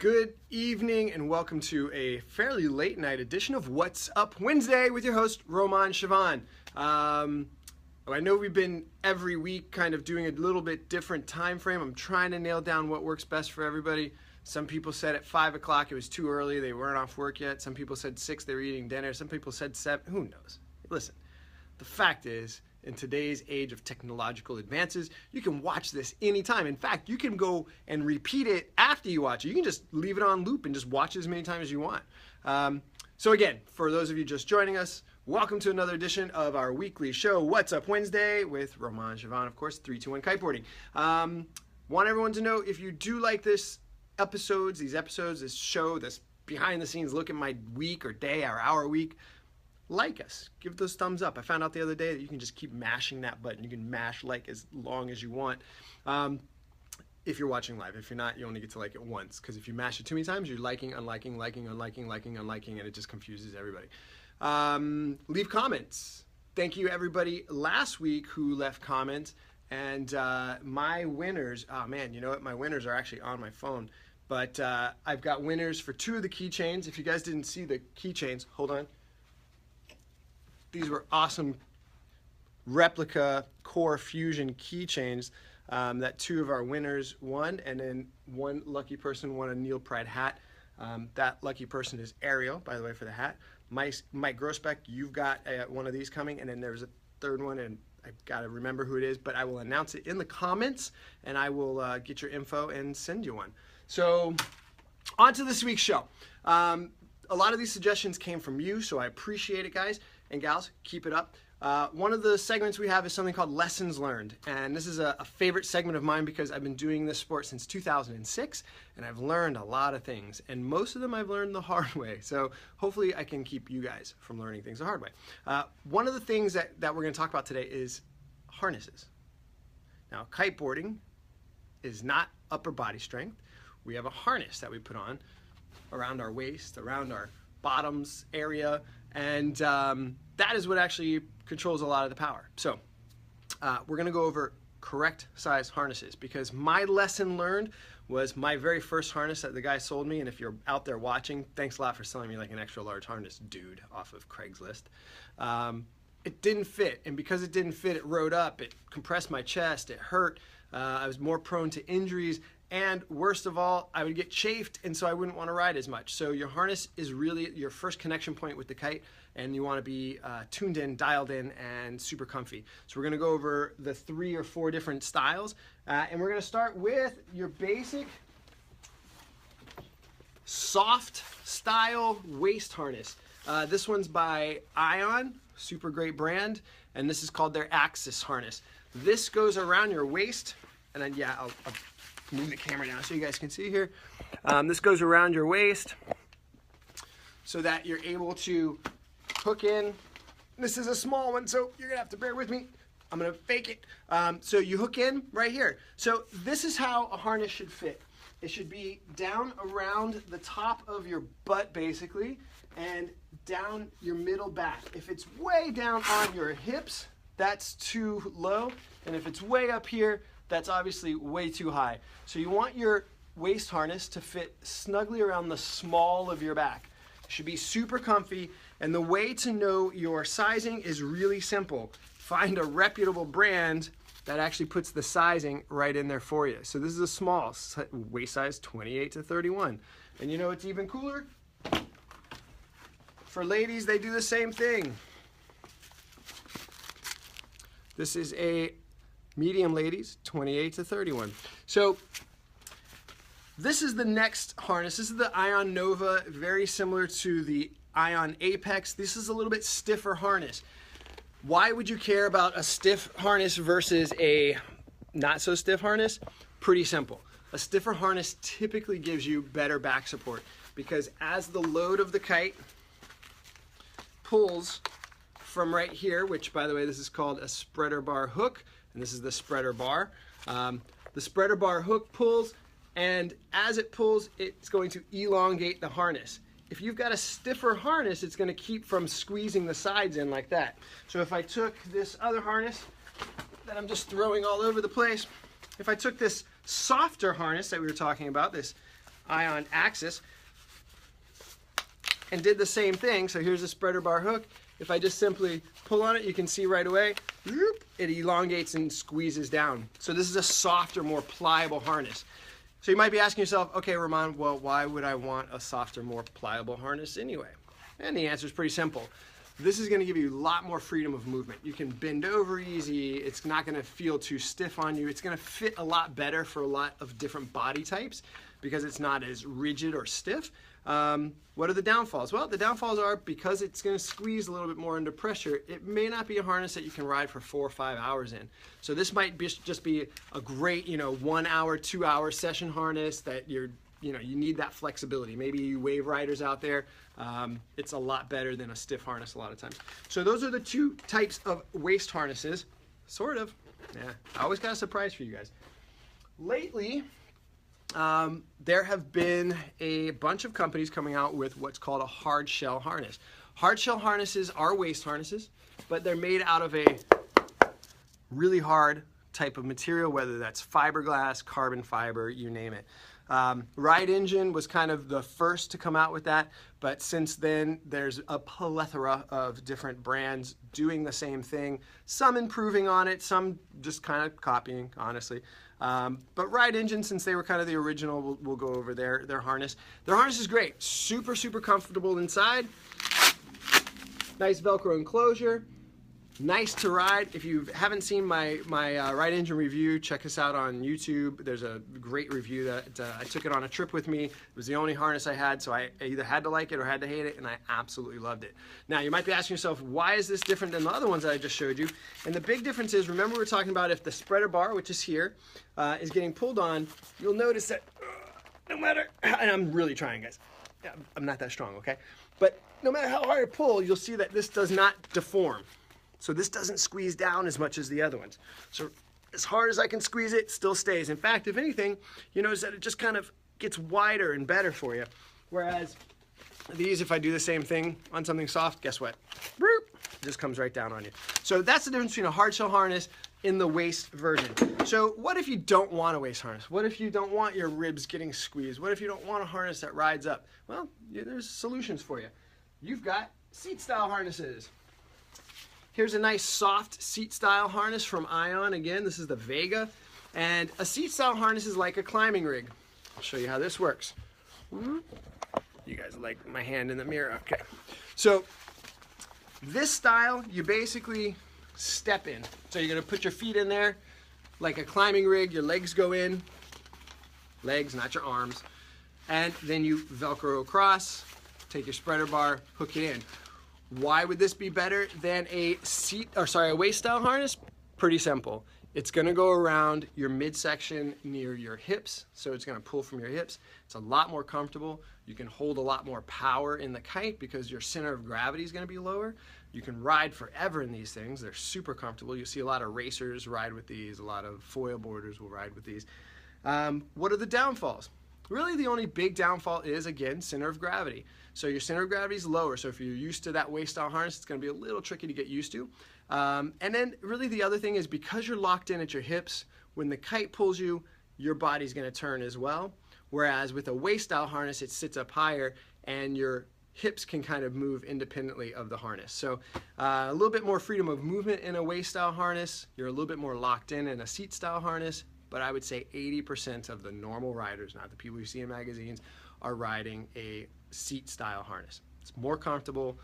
Good evening and welcome to a fairly late night edition of What's Up Wednesday with your host, Roman Sivan. I know we've been every week kind of doing a little bit different time frame. I'm trying to nail down what works best for everybody. Some people said at 5 o'clock it was too early, they weren't off work yet. Some people said 6, they were eating dinner. Some people said 7, who knows? Listen, the fact is, in today's age of technological advances, you can watch this anytime. In fact, you can go and repeat it after you watch it. You can just leave it on loop and just watch it as many times as you want. So again, for those of you just joining us, welcome to another edition of our weekly show, What's Up Wednesday, with Roman Sivan, of course, 321 Kiteboarding. Want everyone to know, if you do like these episodes, this show, this behind the scenes look at my week or day or hour week, like us, give those thumbs up. I found out the other day that you can just keep mashing that button. You can mash like as long as you want. If you're watching live. If you're not, you only get to like it once, because if you mash it too many times, you're liking, unliking, and it just confuses everybody. Leave comments. Thank you everybody last week who left comments, and my winners, oh man, you know what, my winners are actually on my phone, but I've got winners for 2 of the keychains. If you guys didn't see the keychains, hold on. These were awesome replica Core Fusion keychains that 2 of our winners won, and then one lucky person won a Neil Pride hat. That lucky person is Ariel, by the way, for the hat. Mike Grosbeck, you've got one of these coming, and then there's a 3rd one, and I've got to remember who it is, but I will announce it in the comments, and I will get your info and send you one. So, on to this week's show. A lot of these suggestions came from you, so I appreciate it, guys and gals. Keep it up. One of the segments we have is something called Lessons Learned, and this is a favorite segment of mine because I've been doing this sport since 2006, and I've learned a lot of things, and most of them I've learned the hard way, so hopefully I can keep you guys from learning things the hard way. One of the things that we're going to talk about today is harnesses. Now, kiteboarding is not upper body strength. We have a harness that we put on around our waist, around our bottoms area, and that is what actually controls a lot of the power. So we're going to go over correct size harnesses, because my lesson learned was my very first harness that the guy sold me, and if you're out there watching, thanks a lot for selling me like an extra large harness, dude, off of Craigslist. It didn't fit, and because it didn't fit, it rode up, it compressed my chest, it hurt, I was more prone to injuries, and worst of all, I would get chafed, and so I wouldn't want to ride as much. So your harness is really your first connection point with the kite, and you want to be tuned in, dialed in, and super comfy. So we're going to go over the 3 or 4 different styles, and we're going to start with your basic soft style waist harness. This one's by Ion, super great brand, and this is called their Axis harness. This goes around your waist, and then yeah, I'll move the camera down so you guys can see here. This goes around your waist so that you're able to hook in. This is a small one, so you're gonna have to bear with me. I'm gonna fake it. So you hook in right here. So this is how a harness should fit. It should be down around the top of your butt, basically, and down your middle back. If it's way down on your hips, that's too low, and if it's way up here, that's obviously way too high. So you want your waist harness to fit snugly around the small of your back. It should be super comfy, and the way to know your sizing is really simple. Find a reputable brand that actually puts the sizing right in there for you. So this is a small, waist size 28 to 31. And you know what's even cooler? For ladies, they do the same thing. This is a medium, ladies, 28 to 31. So this is the next harness. This is the Ion Nova, very similar to the Ion Apex. This is a little bit stiffer harness. Why would you care about a stiff harness versus a not so stiff harness? Pretty simple. A stiffer harness typically gives you better back support, because as the load of the kite pulls from right here, which by the way, this is called a spreader bar hook, and this is the spreader bar. The spreader bar hook pulls, and as it pulls, it's going to elongate the harness. If you've got a stiffer harness, it's going to keep from squeezing the sides in like that. So if I took this other harness that I'm just throwing all over the place, if I took this softer harness that we were talking about, this ion axis and did the same thing. So here's a spreader bar hook. If I just simply pull on it, you can see right away, it elongates and squeezes down. So this is a softer, more pliable harness. So you might be asking yourself, okay, Ramon, well, why would I want a softer, more pliable harness anyway? And the answer is pretty simple. This is going to give you a lot more freedom of movement. You can bend over easy. It's not going to feel too stiff on you. It's going to fit a lot better for a lot of different body types because it's not as rigid or stiff. What are the downfalls? Well, the downfalls are because it's going to squeeze a little bit more under pressure, it may not be a harness that you can ride for 4 or 5 hours in. So this might be, just be a great, 1 hour, 2 hour session harness that you need that flexibility. Maybe you wave riders out there, it's a lot better than a stiff harness a lot of times. So those are the two types of waist harnesses, sort of. Yeah, I always got a surprise for you guys. Lately, there have been a bunch of companies coming out with what's called a hard shell harness. Hard shell harnesses are waist harnesses, but they're made out of a really hard type of material, whether that's fiberglass, carbon fiber, you name it. Ride Engine was kind of the first to come out with that, but since then there's a plethora of different brands doing the same thing, some improving on it, some just kind of copying, honestly. But Ride Engine, since they were kind of the original, we'll go over their harness. Their harness is great, super, super comfortable inside, nice Velcro enclosure. Nice to ride. If you haven't seen my Ride Engine review, check us out on YouTube. There's a great review that I took it on a trip with me. It was the only harness I had, so I either had to like it or had to hate it, and I absolutely loved it. Now, you might be asking yourself, why is this different than the other ones that I just showed you? And the big difference is, remember we were talking about if the spreader bar, which is here, is getting pulled on, you'll notice that no matter, and I'm really trying, guys. I'm not that strong, okay? But no matter how hard I pull, you'll see that this does not deform. So this doesn't squeeze down as much as the other ones. So as hard as I can squeeze it, it still stays. In fact, if anything, you notice that it just kind of gets wider and better for you. Whereas these, if I do the same thing on something soft, guess what? Boop, it just comes right down on you. So that's the difference between a hard shell harness in the waist version. So what if you don't want a waist harness? What if you don't want your ribs getting squeezed? What if you don't want a harness that rides up? Well, there's solutions for you. You've got seat style harnesses. Here's a nice soft seat style harness from Ion. Again, this is the Vega. And a seat style harness is like a climbing rig. I'll show you how this works. You guys like my hand in the mirror? Okay. So this style, you basically step in. So you're gonna put your feet in there like a climbing rig. Your legs go in. Legs, not your arms. And then you Velcro across, take your spreader bar, hook it in. Why would this be better than a waist style harness? Pretty simple. It's going to go around your midsection near your hips, so it's going to pull from your hips. It's a lot more comfortable. You can hold a lot more power in the kite because your center of gravity is going to be lower. You can ride forever in these things. They're super comfortable. You see a lot of racers ride with these. A lot of foil boarders will ride with these. What are the downfalls? Really, the only big downfall is, again, center of gravity. So your center of gravity is lower, so if you're used to that waist style harness, it's going to be a little tricky to get used to. And then really the other thing is, because you're locked in at your hips, when the kite pulls you, your body's going to turn as well. Whereas with a waist style harness, it sits up higher and your hips can kind of move independently of the harness. So a little bit more freedom of movement in a waist style harness. You're a little bit more locked in a seat style harness. But I would say 80% of the normal riders, not the people you see in magazines, are riding a seat style harness. It's more comfortable,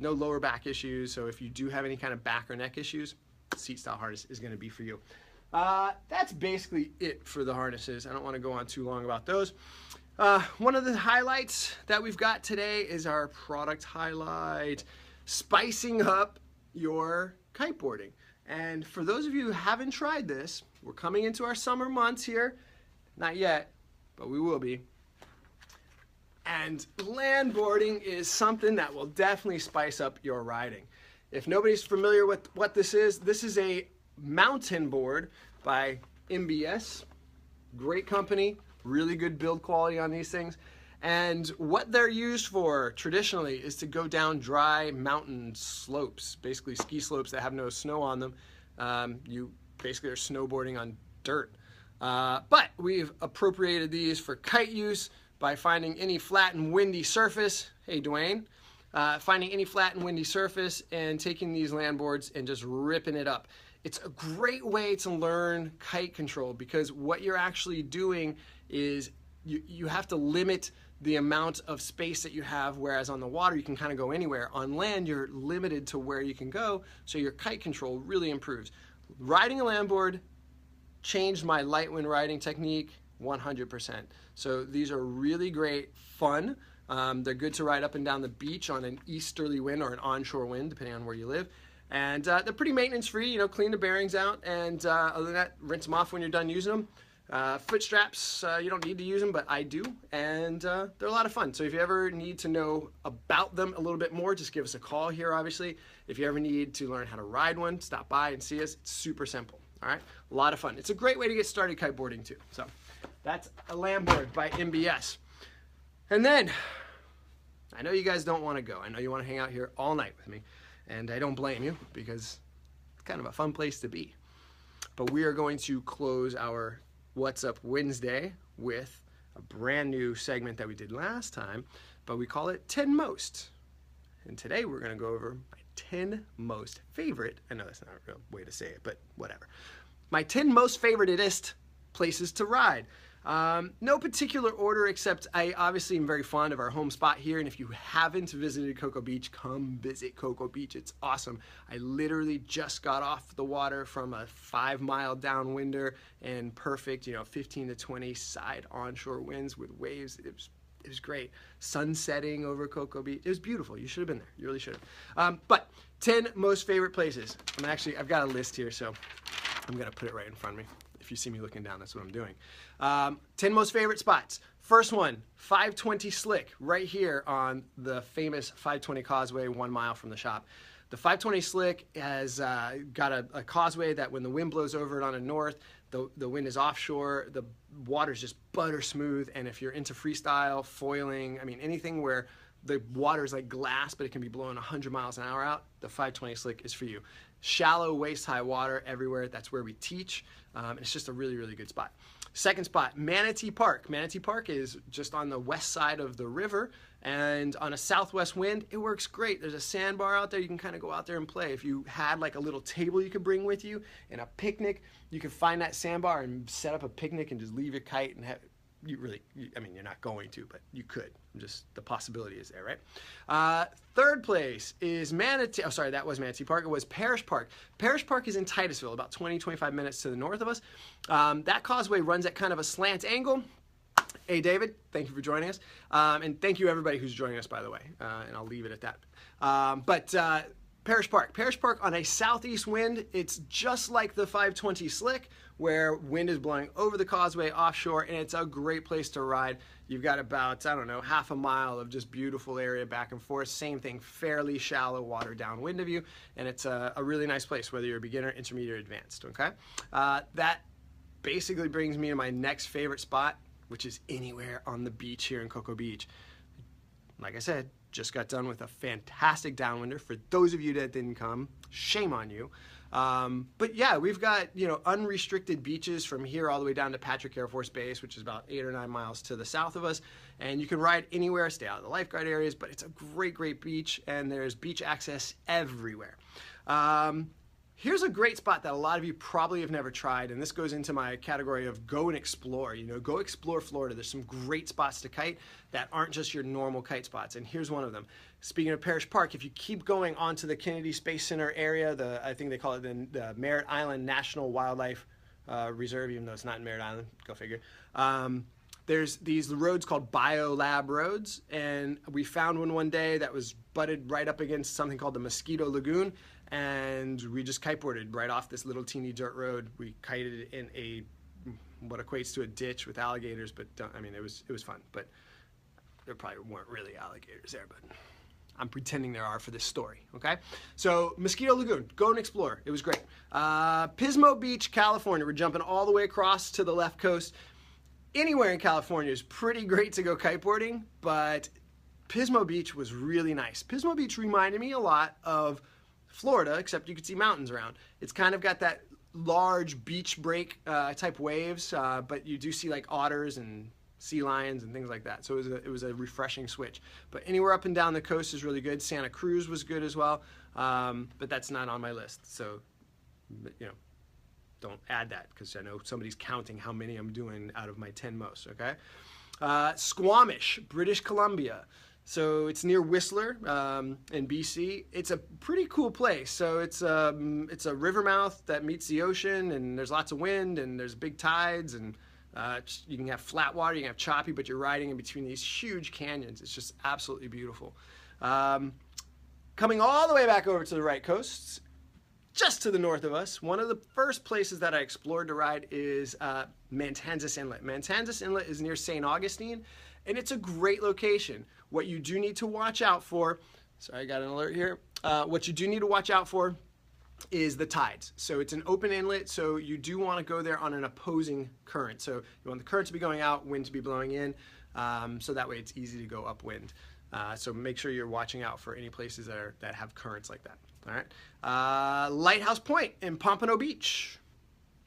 no lower back issues. So if you do have any kind of back or neck issues, seat style harness is going to be for you. That's basically it for the harnesses. I don't want to go on too long about those. One of the highlights that we've got today is our product highlight, spicing up your kiteboarding. And for those of you who haven't tried this, we're coming into our summer months here. Not yet, but we will be. And landboarding is something that will definitely spice up your riding. If nobody's familiar with what this is a mountain board by MBS. Great company, really good build quality on these things. And what they're used for traditionally is to go down dry mountain slopes, basically ski slopes that have no snow on them. You basically are snowboarding on dirt. But we've appropriated these for kite use by finding any flat and windy surface. Hey, Dwayne. Finding any flat and windy surface and taking these land boards and just ripping it up. It's a great way to learn kite control because what you're actually doing is you have to limit the amount of space that you have, whereas on the water you can kind of go anywhere. On land you're limited to where you can go, so your kite control really improves. Riding a land board changed my light wind riding technique 100%. So these are really great fun. They're good to ride up and down the beach on an easterly wind or an onshore wind, depending on where you live. And they're pretty maintenance free, you know, clean the bearings out, and other than that, rinse them off when you're done using them. Foot straps, you don't need to use them, but I do, and they're a lot of fun. So if you ever need to know about them a little bit more, just give us a call here, obviously. If you ever need to learn how to ride one, stop by and see us. It's super simple, all right? A lot of fun. It's a great way to get started kiteboarding too. So that's a land board by MBS. And then, I know you guys don't want to go. I know you want to hang out here all night with me, and I don't blame you because it's kind of a fun place to be. But we are going to close our What's Up Wednesday with a brand new segment that we did last time, but we call it 10 Most. And today we're going to go over my 10 most favorite, I know that's not a real way to say it, but whatever. My 10 most favoritist places to ride. No particular order, except I obviously am very fond of our home spot here, and if you haven't visited Cocoa Beach, come visit Cocoa Beach. It's awesome. I literally just got off the water from a 5-mile downwinder and perfect, you know, 15 to 20 side onshore winds with waves. It was great. Sun setting over Cocoa Beach. It was beautiful. You should have been there. You really should have. But 10 most favorite places. I've got a list here, so I'm going to put it right in front of me. If you see me looking down, that's what I'm doing. 10 most favorite spots. First one, 520 Slick, right here on the famous 520 Causeway, 1 mile from the shop. The 520 Slick has got a causeway that when the wind blows over it on the north, the wind is offshore, the water's just butter smooth, and if you're into freestyle, foiling, I mean anything where the water is like glass, but it can be blowing 100 miles an hour out, the 520 Slick is for you. Shallow, waist-high water everywhere. That's where we teach. It's just a really, really good spot. Second spot, Manatee Park. Manatee Park is just on the west side of the river, and on a southwest wind, it works great. There's a sandbar out there. You can kind of go out there and play. If you had like a little table you could bring with you and a picnic, you could find that sandbar and set up a picnic and just leave your kite and have, I mean, you're not going to, but you could. Just the possibility is there, right? Third place is Manatee. Oh, sorry, that was Manatee Park. It was Parish Park. Parish Park is in Titusville, about 20-25 minutes to the north of us. That causeway runs at kind of a slant angle. Hey, David, thank you for joining us. And thank you, everybody who's joining us, by the way. And I'll leave it at that. Parish Park on a southeast wind, it's just like the 520 Slick, where wind is blowing over the causeway offshore, and it's a great place to ride. You've got about, I don't know, half a mile of just beautiful area back and forth. Same thing, fairly shallow water downwind of you, and it's a really nice place, whether you're a beginner, intermediate, or advanced, okay? That basically brings me to my next favorite spot, which is anywhere on the beach here in Cocoa Beach. Like I said, just got done with a fantastic downwinder. For those of you that didn't come, shame on you. But yeah, we've got, you know, unrestricted beaches from here all the way down to Patrick Air Force Base, which is about 8 or 9 miles to the south of us. And you can ride anywhere, stay out of the lifeguard areas, but it's a great, great beach, and there's beach access everywhere. Here's a great spot that a lot of you probably have never tried, and this goes into my category of go and explore. You know, go explore Florida. There's some great spots to kite that aren't just your normal kite spots, and here's one of them. Speaking of Parish Park, if you keep going onto the Kennedy Space Center area, I think they call it the Merritt Island National Wildlife Reserve, even though it's not in Merritt Island, go figure. There's these roads called Biolab roads, and we found one day that was butted right up against something called the Mosquito Lagoon, and we just kiteboarded right off this little teeny dirt road. We kited in what equates to a ditch with alligators, but I mean, it was fun, but there probably weren't really alligators there, but I'm pretending there are for this story, okay? So Mosquito Lagoon, go and explore. It was great. Pismo Beach, California. We're jumping all the way across to the left coast. Anywhere in California is pretty great to go kiteboarding, but Pismo Beach was really nice. Pismo Beach reminded me a lot of Florida, except you could see mountains around. It's kind of got that large beach break type waves, but you do see like otters and sea lions and things like that. So it was a refreshing switch. But anywhere up and down the coast is really good. Santa Cruz was good as well, but that's not on my list. So, you know, don't add that because I know somebody's counting how many I'm doing out of my 10 most, okay? Squamish, British Columbia. So it's near Whistler in BC. It's a pretty cool place. So it's a river mouth that meets the ocean, and there's lots of wind, and there's big tides, and you can have flat water, you can have choppy, but you're riding in between these huge canyons. It's just absolutely beautiful. Coming all the way back over to the right coast, just to the north of us, one of the first places that I explored to ride is Matanzas Inlet. Matanzas Inlet is near St. Augustine, and it's a great location. What you do need to watch out for, sorry, I got an alert here. What you do need to watch out for is the tides. So it's an open inlet, so you do want to go there on an opposing current. So you want the current to be going out, wind to be blowing in, so that way it's easy to go upwind. So make sure you're watching out for any places that have currents like that. All right. Lighthouse Point in Pompano Beach.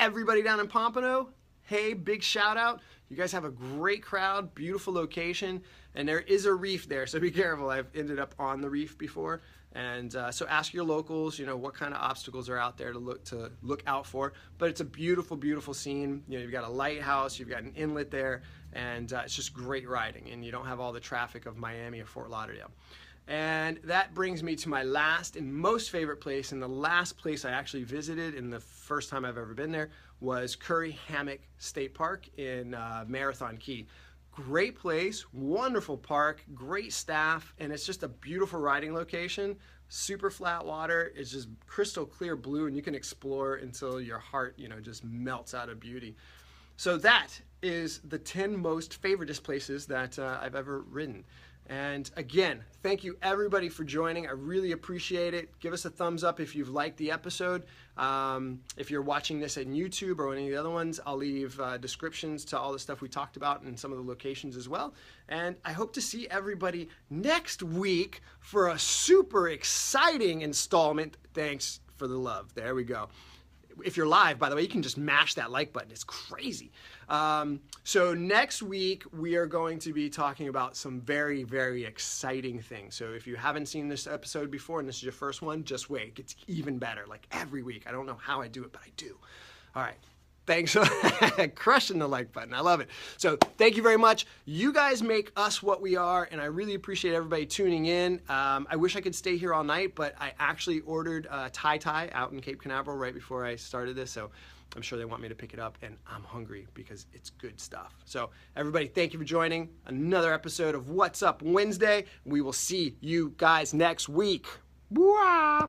Everybody down in Pompano, hey, big shout out. You guys have a great crowd, beautiful location, and there is a reef there, so be careful. I've ended up on the reef before, and so ask your locals, you know, what kind of obstacles are out there to look out for. But it's a beautiful, beautiful scene. You know, you've got a lighthouse, you've got an inlet there, and it's just great riding, and you don't have all the traffic of Miami or Fort Lauderdale. And that brings me to my last and most favorite place, and the last place I actually visited in the first time I've ever been there was Curry Hammock State Park in Marathon Key. Great place, wonderful park, great staff, and it's just a beautiful riding location. Super flat water, it's just crystal clear blue, and you can explore until your heart, you know, just melts out of beauty. So that is the 10 most favoritist places that I've ever ridden. And again, thank you everybody for joining. I really appreciate it. Give us a thumbs up if you've liked the episode. If you're watching this on YouTube or any of the other ones, I'll leave descriptions to all the stuff we talked about and some of the locations as well. And I hope to see everybody next week for a super exciting installment. Thanks for the love. There we go. If you're live, by the way, you can just mash that like button. It's crazy. So next week, we are going to be talking about some very, very exciting things. So if you haven't seen this episode before and this is your first one, just wait. It gets even better, like every week. I don't know how I do it, but I do. All right. Thanks for crushing the like button. I love it. So thank you very much. You guys make us what we are, and I really appreciate everybody tuning in. I wish I could stay here all night, but I actually ordered Thai out in Cape Canaveral right before I started this, so I'm sure they want me to pick it up, and I'm hungry because it's good stuff. So everybody, thank you for joining another episode of What's Up Wednesday. We will see you guys next week. Wah!